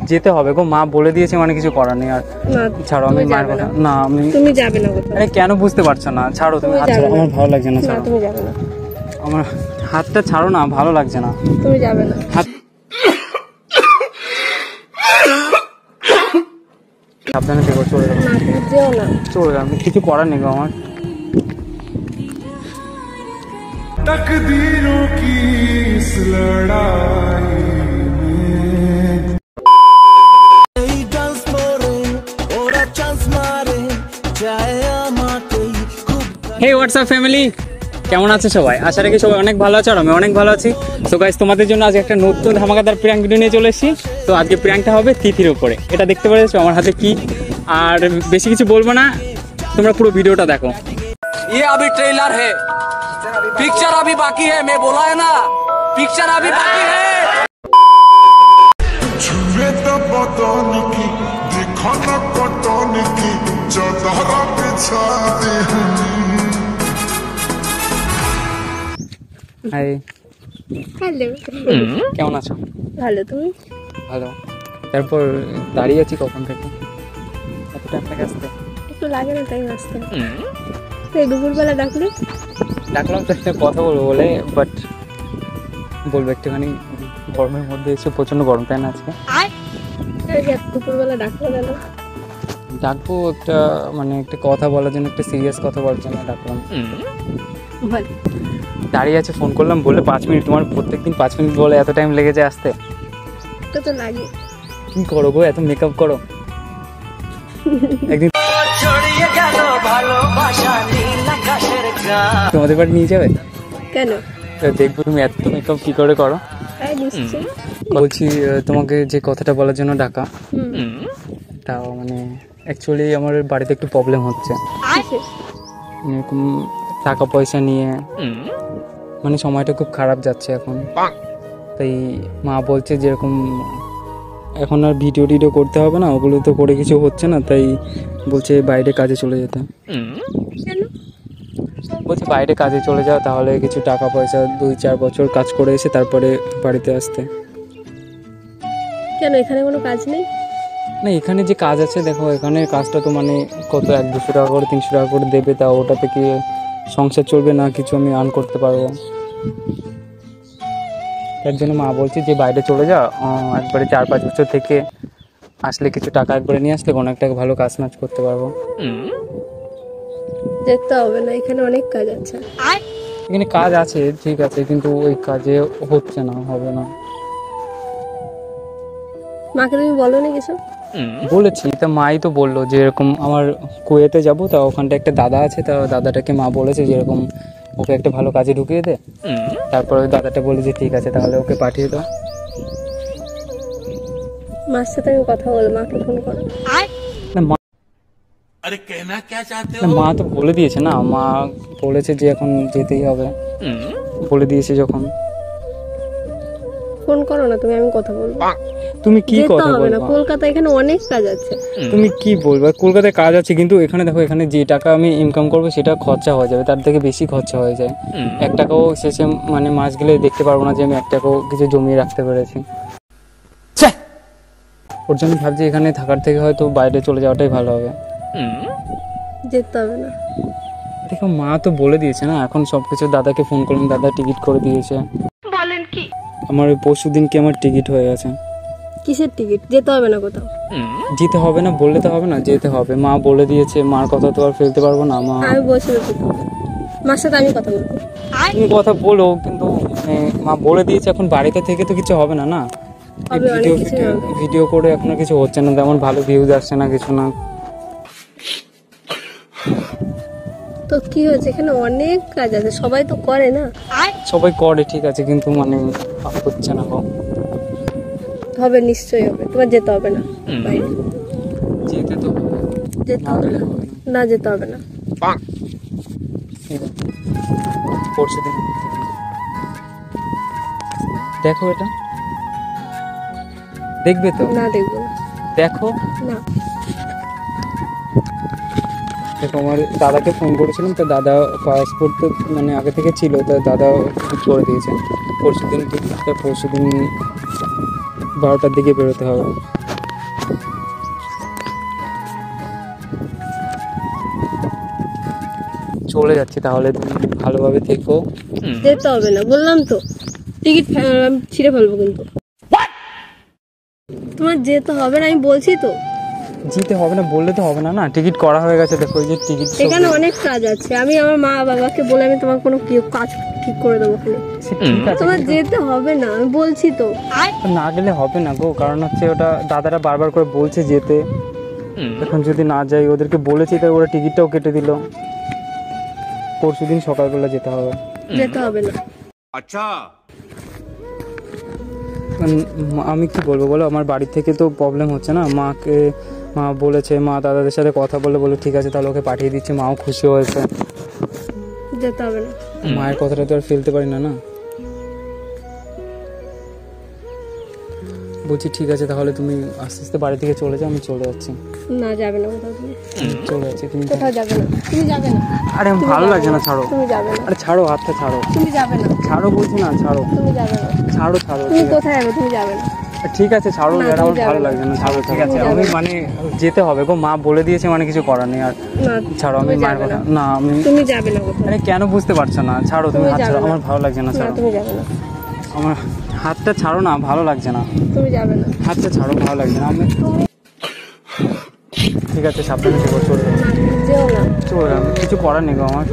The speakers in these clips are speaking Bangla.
যেতে হবে গো, মা বলে দিয়েছে মানে কিছু করার নেই। আর ছাড়ো, আমি মায়ের কথা না, তুমি যাবে না কোথাও। আরে কেন বুঝতে পারছো না? ছাড়ো তুমি হাত ছাড়ো, আমার ভালো লাগছে না। ছাড়ো, তুমি যাবে না। আমার হাতটা ছাড়ো না, ভালো লাগছে না। তুমি যাবে না। সাবধানে থেকো, চলে যাবো। না তুমি যেও না, চলে যাবো, কিছু করার নেই গো আমার। तकदीरों की इस लड़ाई Hey, what's up family? কেমন আছে সবাই? আশা রাখি সবাই অনেক ভালো আছে আর আমি অনেক ভালো আছি। সো গাইস, তোমাদের জন্য আজকে একটা নতুন ধামাকাদার প্র্যাঙ্ক ভিডিও নিয়ে চলে এসেছি। তো আজকে প্র্যাঙ্কটা হবে তিথির উপরে। এটা দেখতে পাচ্ছ আমার হাতে কি, আর বেশি কিছু বলবো না, তোমরা পুরো ভিডিওটা দেখো। ये अभी ट्रेलर है, पिक्चर अभी बाकी है। मैं बोला है ना, पिक्चर अभी बाकी है। छुए तो बदन की देखो ना कटन की चदरा बिछाते हैं। হাই, হ্যালো, কেমন আছো? ভালো। তুমি? ভালো। তারপর দাঁড়িয়ে আছি কখন থেকে, এত টাইম লাগে আসতে? একটু লাগে না টাইম আসতে? এই দুপুরবেলা ডাকলাম তো একটা কথা বলবো বলে, বাট বলবো একটুখানি গরমের মধ্যে এসে প্রচন্ড গরম, তাই না? আজকে দুপুরবেলা ডাকবো একটা মানে একটা কথা বলার জন্য, একটা সিরিয়াস কথা বলার জন্য ডাকলাম। দাঁড়িয়ে আছে, ফোন করলাম বলে 5 মিনিট। তোমার প্রত্যেকদিন 5 মিনিট বলে এত টাইম লেগে যায় আসতে? তো লাগে। কি করো গো, এত মেকআপ করো? একদিন তোমাদের বাড়ি নিয়ে যাবে? কেন? দেখবো তুমি এত মেকআপ কি করে করো। বলছি তোমাকে যে কথাটা বলার জন্য ডাকা, তাও মানে অ্যাকচুয়ালি আমার বাড়িতে একটু প্রবলেম হচ্ছে, এরকম টাকা পয়সা নিয়ে, মানে সময়টা খুব খারাপ যাচ্ছে এখন। তাই মা বলছে যেরকম এখন আর ভিডিও টিডিও করতে হবে না, ওগুলো তো করে কিছু হচ্ছে না, তাই বলছে বাইরে কাজে চলে যেতে। বলছে বাইরে কাজে চলে যাও, তাহলে কিছু টাকা পয়সা 2-4 বছর কাজ করে এসে তারপরে বাড়িতে আসতে। কেন, এখানে কোনো কাজ নেই? না, এখানে যে কাজ আছে দেখো, এখানে কাজটা তো মানে কত 100-200 টাকা করে 300 টাকা করে দেবে, তা ওটা থেকে সংসার চলবে না, কিছু আমি আর্ন করতে পারবো। তার জন্য মা বলছে যে বাইরে চলে যা, একবারে 4-5 বছর থেকে আসলে কিছু টাকা একবারে নিয়ে আসলে কোনো একটা ভালো কাজ নাচ করতে পারবো। দেখতে হবে না, এখানে অনেক কাজ আছে। এখানে কাজ আছে ঠিক আছে, কিন্তু ওই কাজে হচ্ছে না, হবে না। মাকে তুমি বলো না কিছু? বলেছি, তা মাই তো বললো যে এরকম আমার কুয়েতে যাবো, তা ওখানটা একটা দাদা আছে, তা দাদাটাকে মা বলেছে যে এরকম ওকে একটা ভালো কাজে ঢুকিয়ে দে। তারপর ওই দাদাটা বলে যে ঠিক আছে, তাহলে ওকে পাঠিয়ে দাও। মার সাথে আমি কথা বলবো, মাকে ফোন করো। মা তো বলে দিয়েছে না, মা বলেছে যে এখন যেতেই হবে, বলে দিয়েছে যখন। ফোন করো না তুমি, আমি কথা বলবো। তুমি কি কথা বলবে? কলকাতায় এখানে অনেক কাজ আছে। তুমি কি বলবে? কলকাতায় কাজ আছে, কিন্তু এখানে দেখো, এখানে যে টাকা আমি ইনকাম করবো সেটা খরচা হয়ে যাবে, তার থেকে বেশি খরচা হয়ে যায়। 1 টাকাও শেষে মানে মাস গেলে দেখতে পারবো না যে আমি 1 টাকাও কিছু জমিয়ে রাখতে পেরেছি। ওর জন্য ভাবছি এখানে থাকার থেকে হয়তো বাইরে চলে যাওয়াটাই ভালো হবে। যেতে হবে না। দেখো মা তো বলে দিয়েছে না, এখন সবকিছু দাদাকে ফোন করলাম, দাদা টিকিট করে দিয়েছে। বলেন কি? আমার পরশুদিনকে আমার টিকিট হয়ে গেছে। কিসের টিকিট? যেতে হবে না কোথাও? যেতে হবে না বললে তো হবে না, যেতে হবে। মা বলে দিয়েছে, মার কথা তো আর ফেলতে পারবো না। মা আমি বলছি মার সাথে আমি কথা বলবো। তুমি কথা বলো, কিন্তু মা বলে দিয়েছে এখন বাড়িতে থেকে তো কিছু হবে না। না ভিডিও করে এখন কিছু হচ্ছে না, তেমন ভালো ভিউজ আসছে না, কিছু না। তো কি হয়েছে? এখানে অনেক কাজ আছে, সবাই তো করে না। সবাই করে ঠিক আছে, কিন্তু মানে হচ্ছে না। হবে, নিশ্চয়ই হবে। তোমার যেতে হবে না বাইরে। যেতে তো যেতে হবে না, না যেতে হবে না। পরশুদিন দেখো, এটা দেখবে তো? না দেখবো না। দেখো না। দেখো, আমার দাদাকে ফোন করেছিলাম, তো দাদা পাসপোর্ট তো মানে আগে থেকে ছিল, তো দাদা ঠিক করে দিয়েছেন পরশুদিন টিকিটটা। পরশুদিন 12টার দিকে বেরোতে হবে। চলে যাচ্ছি, তাহলে তুমি ভালোভাবে থেকো। যেতে হবে না বললাম তো, টিকিট ছিঁড়ে ফেলবো কিন্তু। তোমার যেতে হবে না আমি বলছি তো। যেতে হবে না বললে তো হবে না, না টিকিট করা হয়ে গেছে, দেখো এই যে টিকিট। এখানে অনেক কাজ আছে, আমি আমার মা বাবাকে বলে আমি তোমার কোনো কাজ ঠিক করে দেবো ওখানে। ঠিক আছে, তোমার যেতে হবে না আমি বলছি তো। না গেলে হবে না গো, কারণ হচ্ছে ওটা দাদারা বারবার করে বলছে যেতে, এখন যদি না যাই, ওদেরকে বলেছি তাই ওরা টিকিটটাও কেটে দিল, পরশুদিন সকালবেলা যেতে হবে। যেতে হবে না। अच्छा আমি কি বলবো বলো, আমার বাড়ি থেকে তো প্রবলেম হচ্ছে না, মা বলেছে, মা দাদাদের সাথে কথা বলে ঠিক আছে তাহলে ওকে পাঠিয়ে দিচ্ছে, মাও খুশি হয়েছে। যেতে হবে না। মায়ের কথাটা তো আর ফেলতে পারি না, না বলছি ঠিক আছে তাহলে তুমি আস্তে আস্তে বাড়ি থেকে চলে যাও, আমি চলে যাচ্ছি। না যাবে না কোথাও, তুমি চলে যাচ্ছি। তুমি কোথাও যাবে না, তুমি যাবে না। আরে আমার ভালো লাগছে না, ছাড়ো। তুমি যাবে না। আরে ছাড়ো, হাতটা ছাড়ো। তুমি যাবে না। ছাড়ো বলছি না, ছাড়ো। তুমি যাবে না। ছাড়ো তুমি কোথায় যাবে? তুমি যাবে না। ঠিক আছে ছাড়ো, না, আর তুমি আমার যাবে ভালো না। লাগছে না, ছাড়ো। ঠিক আছে, তুমি যাবে আমি না। মানে যেতে হবে গো, মা বলে দিয়েছে মানে কিছু করার নেই আর। না ছাড়ো, আমি তুমি মায়ের যাবে কথা না। না, আমি তুমি যাবে না কোথাও। আরে কেন বুঝতে পারছো না, ছাড়ো তুমি তুমি হাত যাবে ছাড়ো, না। আমার ভালো লাগছে না, না ছাড়ো। তুমি যাবে না। আমার হাতটা ছাড়ো না, ভালো লাগছে না, তুমি যাবে না। হাতটা ছাড়ো, ভালো লাগছে না। আমি ঠিক আছে সাবধানে থেকো, চলে যাবো। যেও না। চলে যাবো, কিছু করার নেই গো আমার।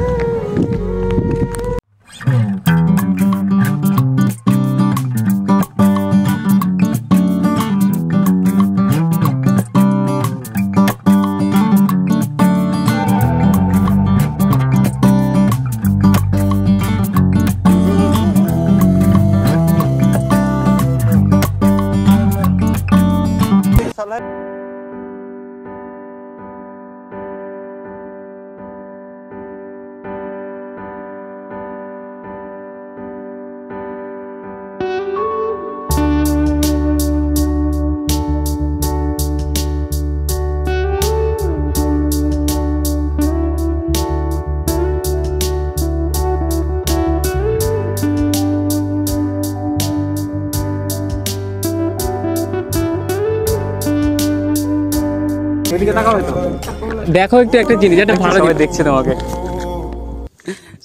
দেখো একটু একটা জিনিস, একটা ভালো জিনিস দেখছে তোমাকে,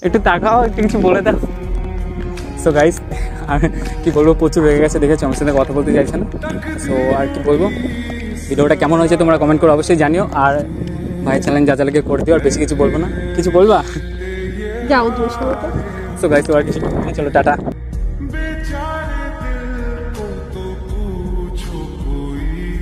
একটু তাকাও, একটু কিছু বলে দাও। সো গাইস, কি বলবো, প্রচুর হয়ে গেছে, দেখেছো আমার সাথে কথা বলতে চাইছে না। সো আর কি বলবো, ভিডিওটা কেমন হয়েছে তোমরা কমেন্ট করে অবশ্যই জানিও, আর ভাই চ্যালেঞ্জ যা চালাকে করে দিও, আর বেশি কিছু বলবো না। কিছু বলবা? যাও তুমি সবাই। সো গাইস, আর কিছু চলো টাটা।